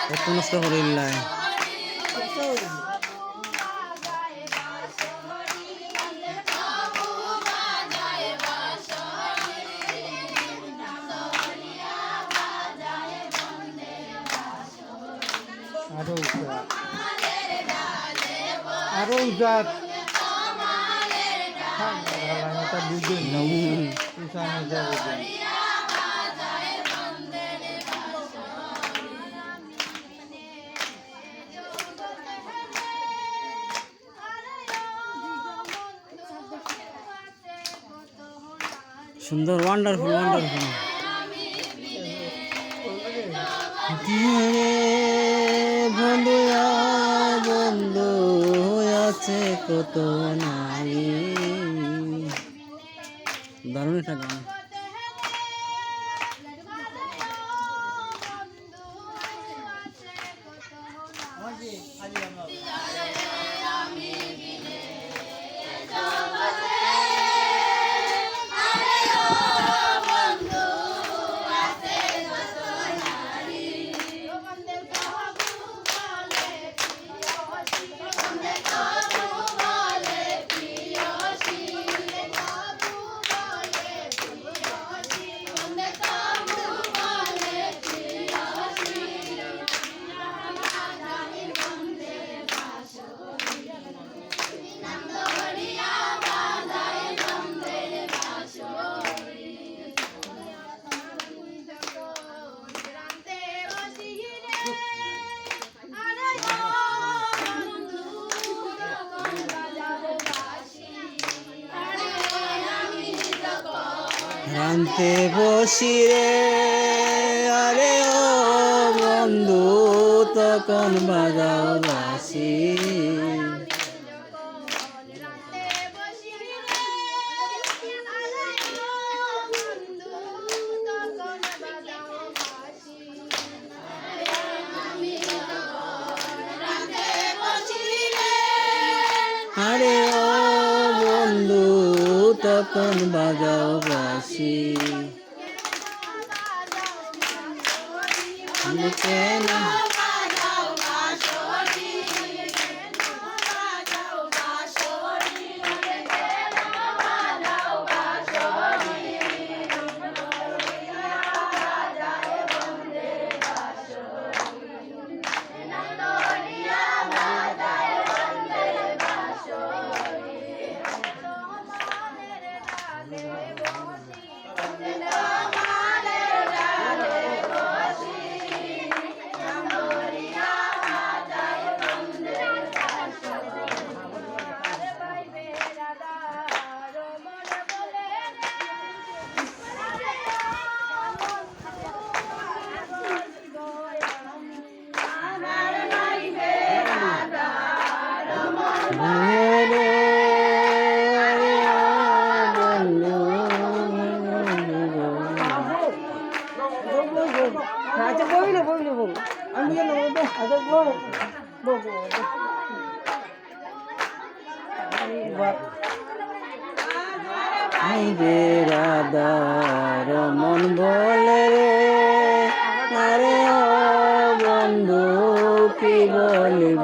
কত নষ্ট করিল্লাই আরো উজাত বুঝেন বুঝেন সুন্দর ওয়ান্ডারফুল ওয়ান্ডারফুল বন্ধু বন্ধু আছে কত নাই দারুণ একটা গান রানতে বসি রে আরে ও বন্ধু তখন বাজাও বাসি আরে ও বন্ধু তখন বাজাও বাসি কেন আচ্ছা বইলে বইলে বল আমি কেন আচ্ছা বেড়াদার মন বলে আরে ও বন্ধু কি বলব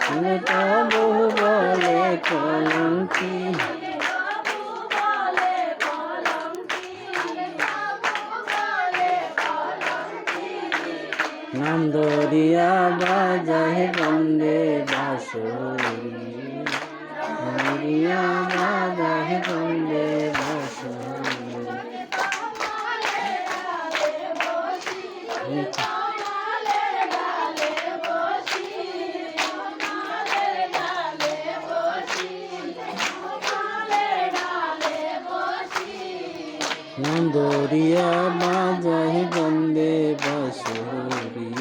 আমি তো বহু বলে কলঙ্কি নাম দরিয়া বাজায় বন্দে বাঁশরি দরিয়া বাজায় বন্দে বাঁশরি নাম দরিয়া বাজায় বন্দে বাঁশরি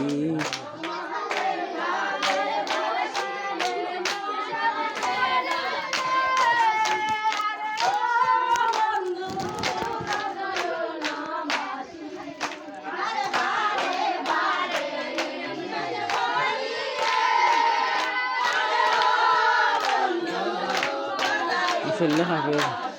ফেললে হবে